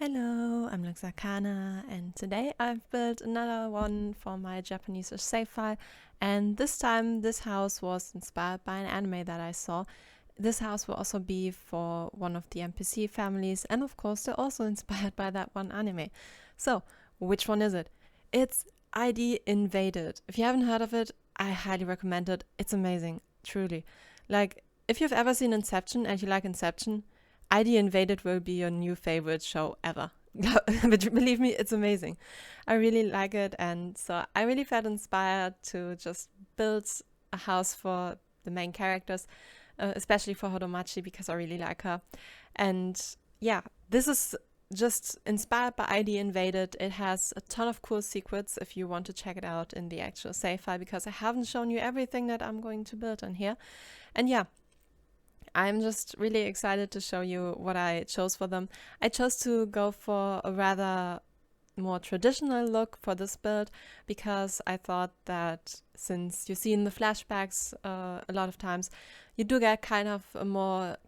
Hello, I'm Luxakana, and today I've built another one for my Japanese savefile. And this time, this house was inspired by an anime that I saw. This house will also be for one of the NPC families, and of course, they're also inspired by that one anime. So, which one is it? It's ID Invaded. If you haven't heard of it, I highly recommend it. It's amazing, truly. Like, if you've ever seen Inception and you like Inception, ID Invaded will be your new favorite show ever. But believe me, it's amazing. I really like it, and so I really felt inspired to just build a house for the main characters, especially for Hodomachi because I really like her. And yeah, this is just inspired by ID Invaded. It has a ton of cool secrets if you want to check it out in the actual save file, because I haven't shown you everything that I'm going to build on here. And yeah, I'm just really excited to show you what I chose for them. I chose to go for a rather more traditional look for this build because I thought that since you see in the flashbacks a lot of times, you do get kind of a more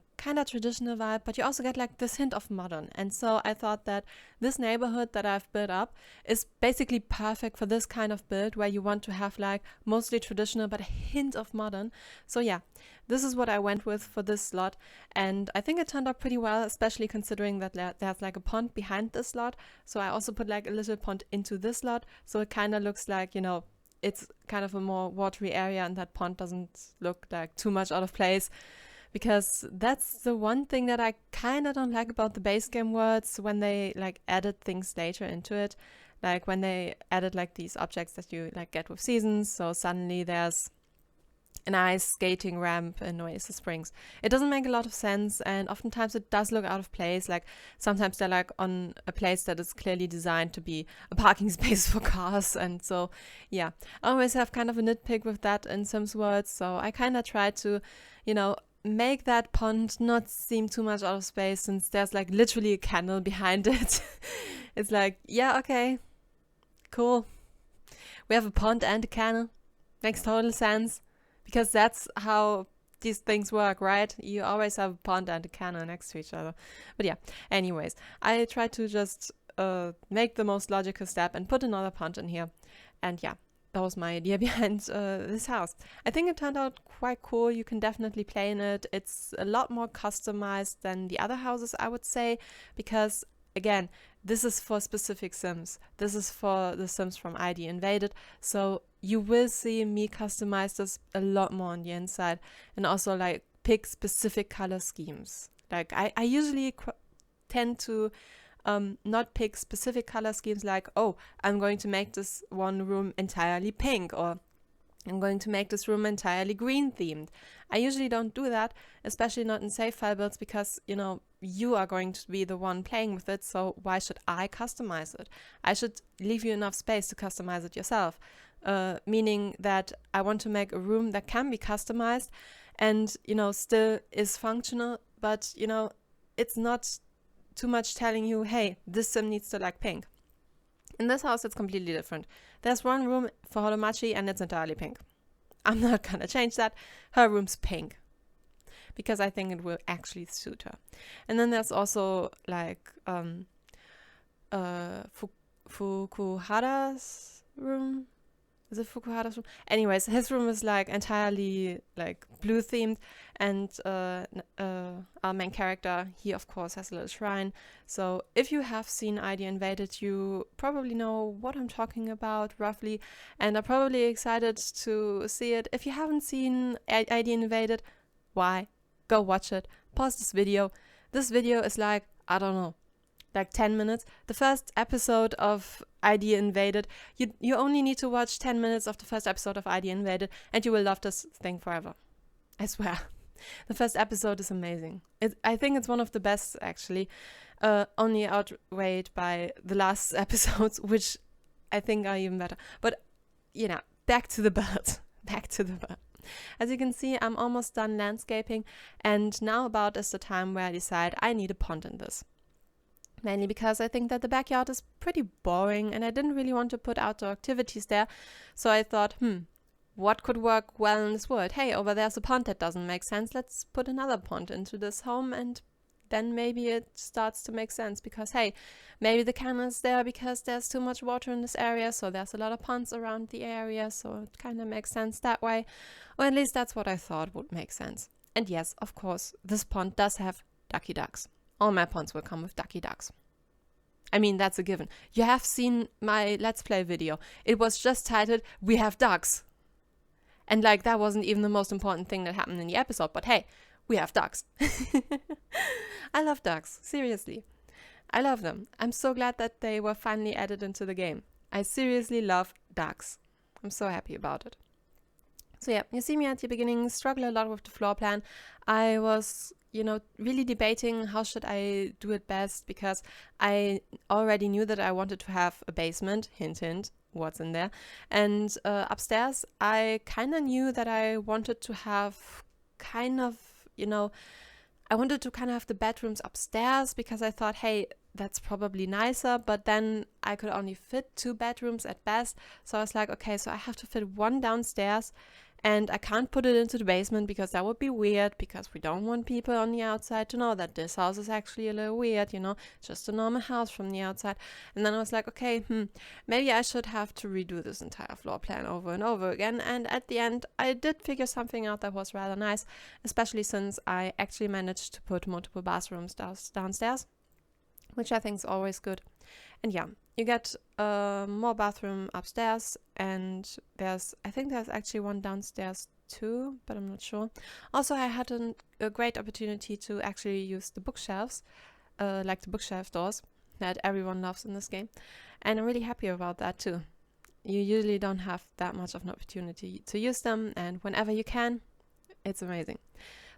traditional vibe, but you also get like this hint of modern. And so I thought that this neighborhood that I've built up is basically perfect for this kind of build where you want to have like mostly traditional but a hint of modern. So yeah, this is what I went with for this slot, and I think it turned out pretty well, especially considering that there's like a pond behind this slot. So I also put like a little pond into this slot, so it kind of looks like, you know, it's kind of a more watery area and that pond doesn't look like too much out of place. Because that's the one thing that I kind of don't like about the base game worlds when they like added things later into it. Like when they added like these objects that you like get with seasons. So suddenly there's an ice skating ramp in Oasis Springs. It doesn't make a lot of sense, and oftentimes it does look out of place. Like sometimes they're like on a place that is clearly designed to be a parking space for cars. And so yeah, I always have kind of a nitpick with that in Sims worlds. So I kind of try to, you know, make that pond not seem too much out of space, since there's like literally a canal behind it. It's like, yeah, okay, cool. We have a pond and a canal. Makes total sense, because that's how these things work, right? You always have a pond and a canal next to each other. But yeah, anyways, I try to just make the most logical step and put another pond in here. And yeah, that was my idea behind this house. I think it turned out quite cool. You can definitely play in it. It's a lot more customized than the other houses, I would say, because again, this is for specific Sims. This is for the Sims from ID Invaded. So you will see me customize this a lot more on the inside, and also like pick specific color schemes. Like I usually tend to not pick specific color schemes like, oh, I'm going to make this one room entirely pink, or I'm going to make this room entirely green themed. I usually don't do that, especially not in save file builds, because, you know, you are going to be the one playing with it, so why should I customize it? I should leave you enough space to customize it yourself, meaning that I want to make a room that can be customized and, you know, still is functional, but, you know, it's not too much telling you, hey, this sim needs to like pink. In this house, it's completely different. There's one room for Hodomachi and it's entirely pink. I'm not gonna change that. Her room's pink because I think it will actually suit her. And then there's also like Fukuhara's room. Is it Fukuhara's room? Anyways, his room is like entirely like blue themed, and our main character, he of course has a little shrine. So if you have seen ID Invaded, you probably know what I'm talking about roughly, and are probably excited to see it. If you haven't seen ID Invaded, why? Go watch it. Pause this video. This video is like, I don't know, like 10 minutes. The first episode of ID Invaded, you only need to watch 10 minutes of the first episode of ID Invaded and you will love this thing forever. I swear. The first episode is amazing. I think it's one of the best, actually, only outweighed by the last episodes, which I think are even better. But, you know, back to the bird. Back to the bird. As you can see, I'm almost done landscaping, and now about is the time where I decide I need a pond in this. Mainly because I think that the backyard is pretty boring and I didn't really want to put outdoor activities there. So I thought, what could work well in this world? Hey, over there's a pond that doesn't make sense. Let's put another pond into this home and then maybe it starts to make sense, because hey, maybe the cannon is there because there's too much water in this area, so there's a lot of ponds around the area, so it kind of makes sense that way. Or at least that's what I thought would make sense. And yes, of course, this pond does have ducky ducks. All my ponds will come with ducky ducks. I mean, that's a given. You have seen my Let's Play video. It was just titled, "We Have Ducks." And like, that wasn't even the most important thing that happened in the episode, but hey, we have ducks. I love ducks, seriously. I love them. I'm so glad that they were finally added into the game. I seriously love ducks. I'm so happy about it. So yeah, you see me at the beginning struggle a lot with the floor plan. I was, really debating how should I do it best, because I already knew that I wanted to have a basement, hint hint, what's in there. And upstairs, I kind of knew that I wanted to have I wanted to kind of have the bedrooms upstairs, because I thought, hey, that's probably nicer, but then I could only fit 2 bedrooms at best. So I was like, okay, so I have to fit 1 downstairs, and I can't put it into the basement because that would be weird, because we don't want people on the outside to know that this house is actually a little weird, just a normal house from the outside. And then I was like, okay, maybe I should have to redo this entire floor plan over and over again. And at the end, I did figure something out that was rather nice, especially since I actually managed to put multiple bathrooms downstairs, which I think is always good. And yeah, you get more bathroom upstairs, and I think there's actually one downstairs too, but I'm not sure. Also, I had a great opportunity to actually use the bookshelves, like the bookshelf doors that everyone loves in this game. And I'm really happy about that too. You usually don't have that much of an opportunity to use them, and whenever you can, it's amazing.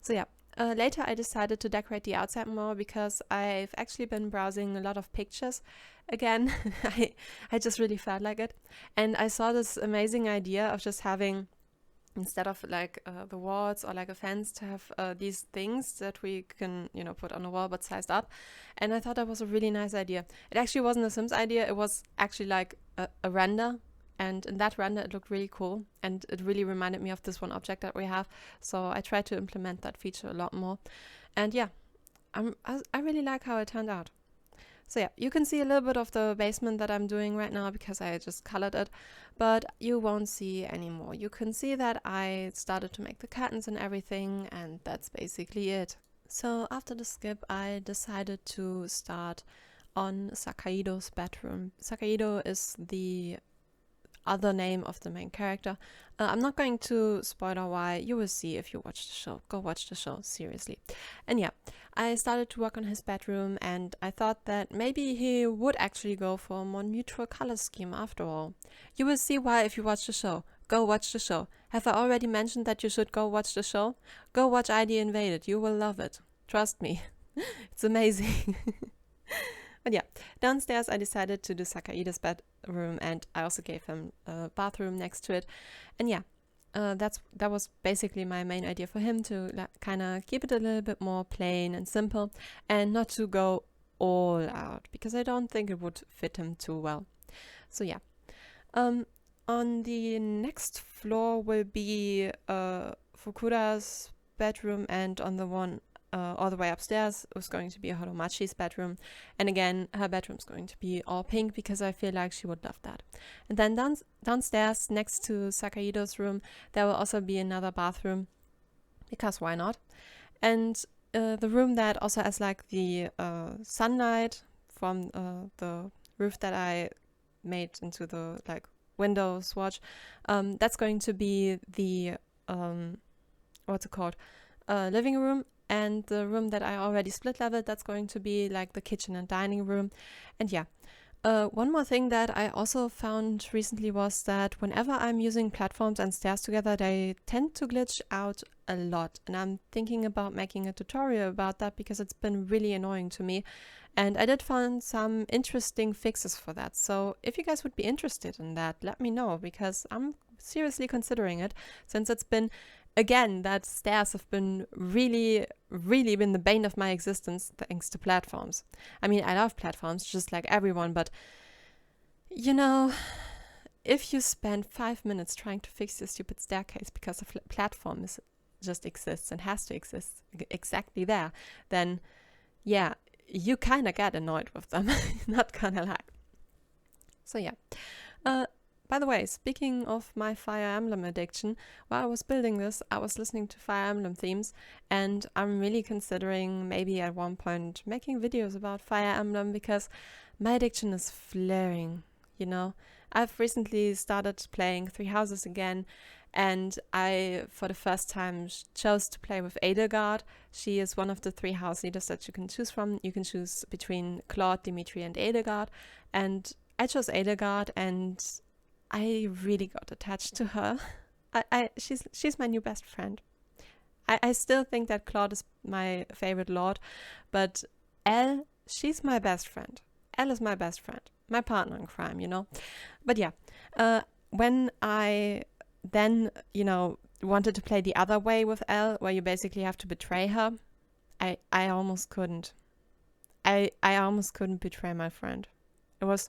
So yeah. Later I decided to decorate the outside more, because I've actually been browsing a lot of pictures again. I just really felt like it. And I saw this amazing idea of just having, instead of like the walls or like a fence, to have these things that we can, put on the wall but sized up. And I thought that was a really nice idea. It actually wasn't a Sims idea. It was actually like a render. And in that render, it looked really cool, and it really reminded me of this one object that we have. So I tried to implement that feature a lot more. And yeah, I really like how it turned out. So yeah, you can see a little bit of the basement that I'm doing right now, because I just colored it, but you won't see anymore. You can see that I started to make the curtains and everything, and that's basically it. So after the skip, I decided to start on Sakaido's bedroom. Sakaido is the other name of the main character. I'm not going to spoiler why. You will see if you watch the show. Go watch the show, seriously. And yeah, I started to work on his bedroom, and I thought that maybe he would actually go for a more neutral color scheme after all. You will see why if you watch the show. Go watch the show. Have I already mentioned that you should go watch the show? Go watch ID Invaded. You will love it. Trust me. It's amazing. But yeah, downstairs I decided to do Sakaido's bedroom, and I also gave him a bathroom next to it. And yeah, that was basically my main idea for him, to kind of keep it a little bit more plain and simple, and not to go all out, because I don't think it would fit him too well. So yeah, on the next floor will be Fukura's bedroom, and on the one all the way upstairs was going to be Horomachi's bedroom. And again, her bedroom's going to be all pink, because I feel like she would love that. And then downstairs, next to Sakaido's room, there will also be another bathroom, because why not? And the room that also has like the sunlight from the roof that I made into the like window swatch, that's going to be the what's it called? Living room. And the room that I already split leveled, that's going to be like the kitchen and dining room. And yeah, one more thing that I also found recently was that whenever I'm using platforms and stairs together, they tend to glitch out a lot. And I'm thinking about making a tutorial about that, because it's been really annoying to me. And I did find some interesting fixes for that. So if you guys would be interested in that, let me know, because I'm seriously considering it, since it's been, again, that stairs have been really been the bane of my existence thanks to platforms. I mean, I love platforms just like everyone, but if you spend 5 minutes trying to fix your stupid staircase because a platform just exists and has to exist exactly there, then yeah, you kind of get annoyed with them, not gonna lie. So yeah. By the way, speaking of my Fire Emblem addiction, while I was building this, I was listening to Fire Emblem themes, and I'm really considering maybe at one point making videos about Fire Emblem because my addiction is flaring, you know? I've recently started playing Three Houses again, and I, for the first time, chose to play with Edelgard. She is one of the 3 house leaders that you can choose from. You can choose between Claude, Dimitri, and Edelgard, and I chose Edelgard, and I really got attached to her. She's my new best friend. I still think that Claude is my favorite lord, but Elle, she's my best friend. Elle is my best friend, my partner in crime, you know. But yeah, when I then, you know, wanted to play the other way with Elle, where you basically have to betray her, I almost couldn't. I almost couldn't betray my friend. It was,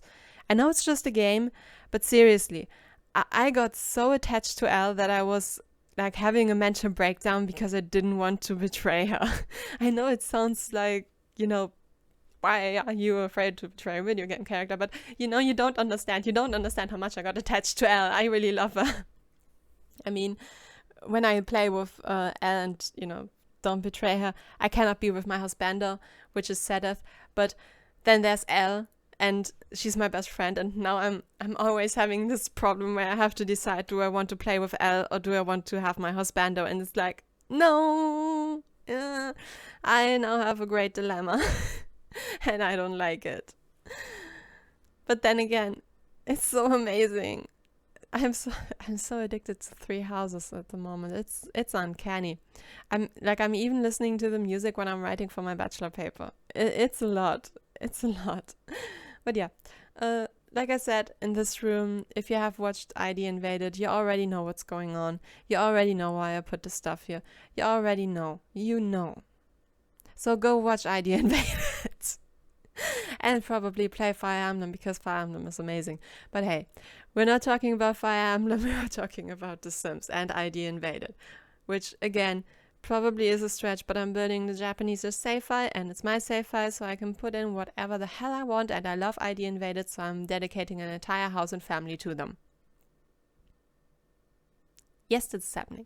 I know it's just a game, but seriously, I got so attached to Elle that I was like having a mental breakdown because I didn't want to betray her. I know it sounds like, you know, why are you afraid to betray a video game character? But you know, you don't understand. You don't understand how much I got attached to Elle. I really love her. I mean, when I play with Elle and, you know, don't betray her, I cannot be with my husbando, which is Sedith. But then there's Elle, and she's my best friend, and now I'm always having this problem where I have to decide, do I want to play with Elle or do I want to have my husbando? And it's like, no, I now have a great dilemma and I don't like it. But then again, it's so amazing. I'm so addicted to Three Houses at the moment. It's uncanny. I'm even listening to the music when I'm writing for my bachelor paper. It's a lot. It's a lot. But yeah, like I said, in this room, if you have watched ID Invaded, you already know what's going on. You already know why I put the stuff here. You already know. You know. So go watch ID Invaded. And probably play Fire Emblem because Fire Emblem is amazing. But hey, we're not talking about Fire Emblem, we're talking about The Sims and ID Invaded. Which, again, probably is a stretch, but I'm building the Japanese save file, and it's my save file, so I can put in whatever the hell I want, and I love ID Invaded, so I'm dedicating an entire house and family to them. Yes, this is happening.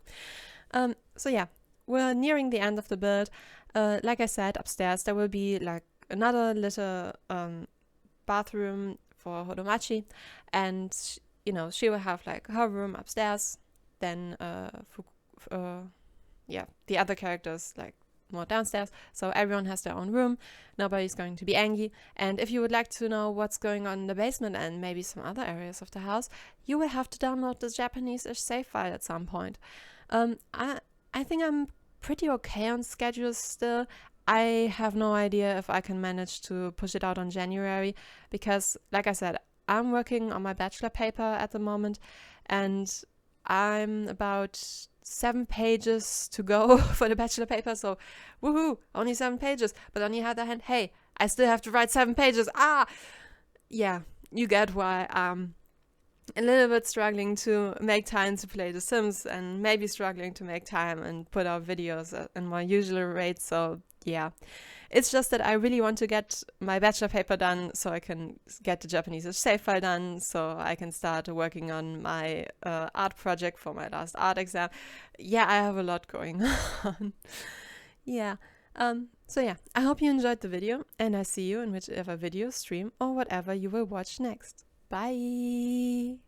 So yeah, we're nearing the end of the build. Like I said, upstairs there will be like another little bathroom for Hodomachi, and you know, she will have like her room upstairs, then the other characters like more downstairs, so everyone has their own room. Nobody's going to be angry. And if you would like to know what's going on in the basement and maybe some other areas of the house, you will have to download the Japanese-ish save file at some point. I think I'm pretty okay on schedules still. I have no idea if I can manage to push it out on January because, like I said, I'm working on my bachelor paper at the moment, and I'm about 7 pages to go for the bachelor paper, so woohoo, only 7 pages. But on the other hand, hey, I still have to write 7 pages. Yeah, you get why I'm a little bit struggling to make time to play The Sims, and maybe struggling to make time and put out videos at my usual rate. So yeah, it's just that I really want to get my bachelor paper done so I can get the Japanese save file done, so I can start working on my art project for my last art exam. Yeah, I have a lot going on. Yeah. So yeah, I hope you enjoyed the video, and I see you in whichever video, stream, or whatever you will watch next. Bye!